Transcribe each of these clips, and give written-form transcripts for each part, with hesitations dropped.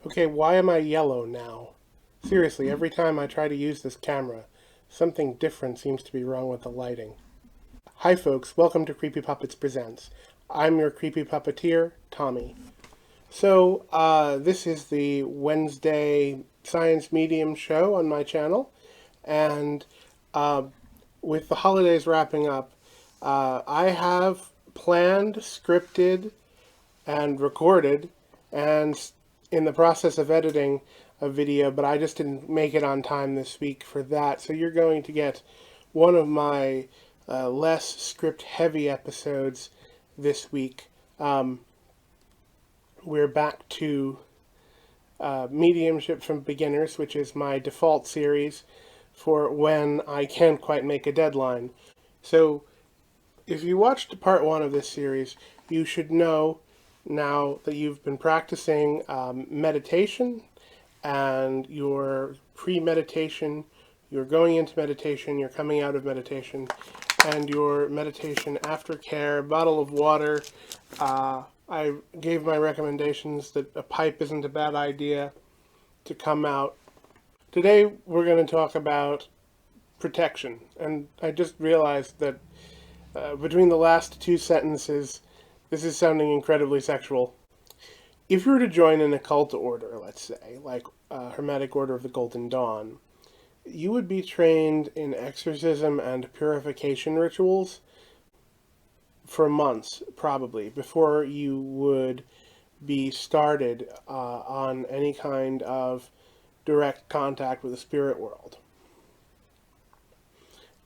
Okay, why am I yellow now? Seriously, every time I try to use this camera, something different seems to be wrong with the lighting. Hi folks, welcome to Creepy Puppets Presents. I'm your creepy puppeteer, Tommy. This is the Wednesday Science Medium show on my channel, and uh, with the holidays wrapping up, I have planned, scripted, and recorded, and in the process of editing a video, but I just didn't make it on time this week for that. So you're going to get one of my less script heavy episodes this week. We're back to Mediumship from Beginners, which is my default series for when I can't quite make a deadline. So if you watched part one of this series, you should know now that you've been practicing meditation and your pre-meditation, you're going into meditation, you're coming out of meditation, and your meditation aftercare, bottle of water. I gave my recommendations that a pipe isn't a bad idea to come out. Today we're going to talk about protection, and I just realized that between the last two sentences, this is sounding incredibly sexual. If you were to join an occult order, let's say, like Hermetic Order of the Golden Dawn, you would be trained in exorcism and purification rituals for months, probably, before you would be started on any kind of direct contact with the spirit world.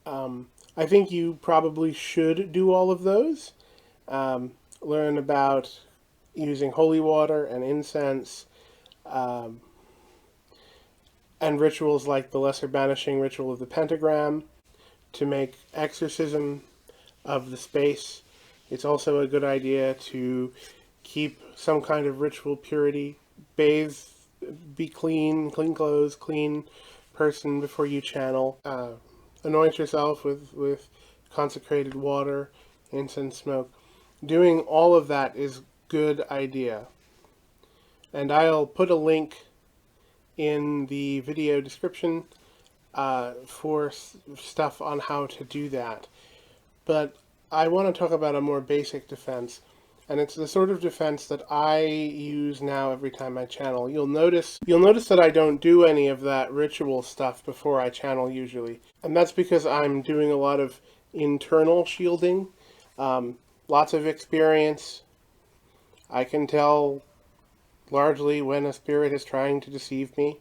I think you probably should do all of those. Learn about using holy water and incense, um, and rituals like the Lesser Banishing ritual of the Pentagram to make exorcism of the space. It's also a good idea to keep some kind of ritual purity, bathe, be clean, clean clothes, clean person before you channel. Anoint yourself with consecrated water, incense smoke. Doing all of that is good idea. And I'll put a link in the video description for stuff on how to do that. But I want to talk about a more basic defense, and it's the sort of defense that I use now every time I channel. You'll notice that I don't do any of that ritual stuff before I channel usually, and that's because I'm doing a lot of internal shielding. Lots of experience. I can tell largely when a spirit is trying to deceive me.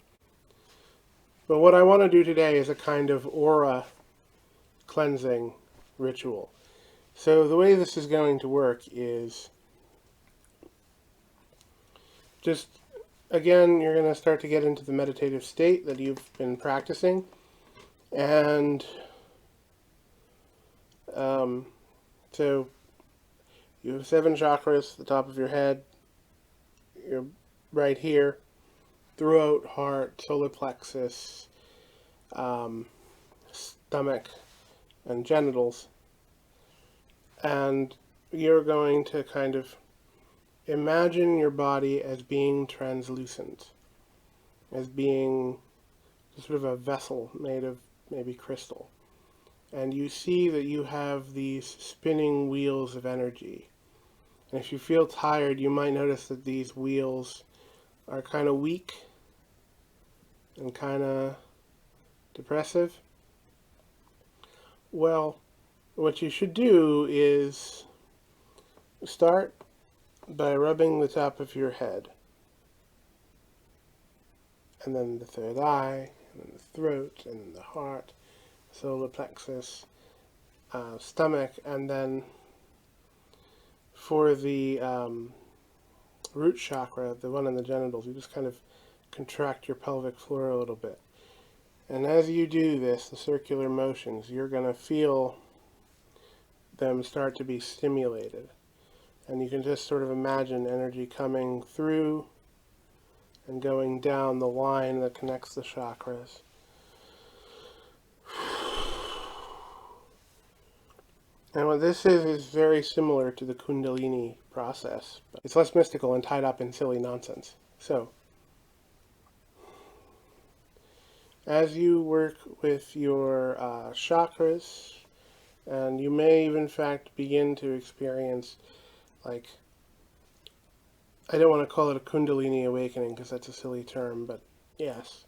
But what I want to do today is a kind of aura cleansing ritual. So the way this is going to work is just, again, you're going to start to get into the meditative state that you've been practicing. And so you have 7 chakras, the top of your head, you're right here, throat, heart, solar plexus, stomach, and genitals. And you're going to kind of imagine your body as being translucent, as being sort of a vessel made of maybe crystal. And you see that you have these spinning wheels of energy. And if you feel tired, you might notice that these wheels are kind of weak and kind of depressive. Well, what you should do is start by rubbing the top of your head, and then the third eye, and then the throat, and then the heart, solar plexus, stomach, and then for the root chakra, the one in the genitals, you just kind of contract your pelvic floor a little bit. And as you do this, the circular motions, you're going to feel them start to be stimulated. And you can just sort of imagine energy coming through and going down the line that connects the chakras. And what this is very similar to the Kundalini process. But it's less mystical and tied up in silly nonsense. So, As you work with your chakras, and you may even, in fact, begin to experience, like, I don't want to call it a Kundalini awakening because that's a silly term, but yes,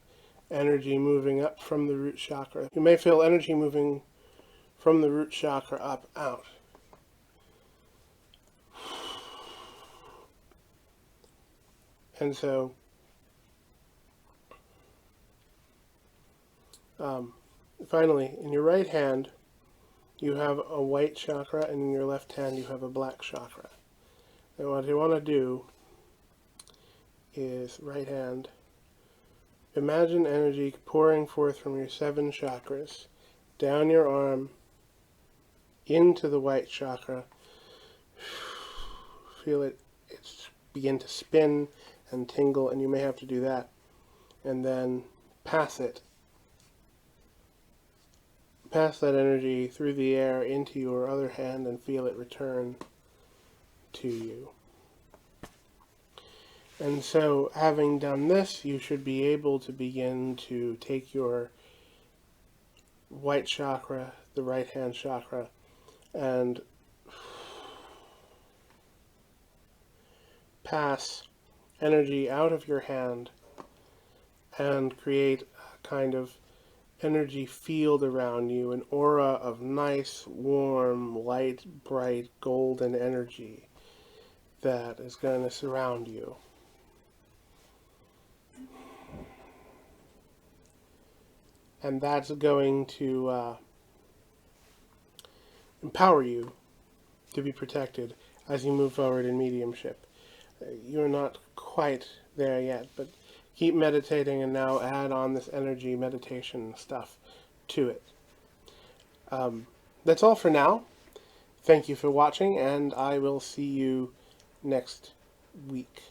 energy moving up from the root chakra. You may feel energy moving from the root chakra up, out. And so, finally, in your right hand, you have a white chakra, and in your left hand, you have a black chakra. And what you want to do is, right hand, imagine energy pouring forth from your 7 chakras, down your arm, into the white chakra. Feel it begin to spin and tingle, and you may have to do that. And then pass that energy through the air into your other hand and feel it return to you. And so, having done this, you should be able to begin to take your white chakra, the right hand chakra, and pass energy out of your hand and create a kind of energy field around you, an aura of nice, warm, light, bright, golden energy that is going to surround you. And that's going to empower you to be protected as you move forward in mediumship. You're not quite there yet, but keep meditating and now add on this energy meditation stuff to it. That's all for now. Thank you for watching, and I will see you next week.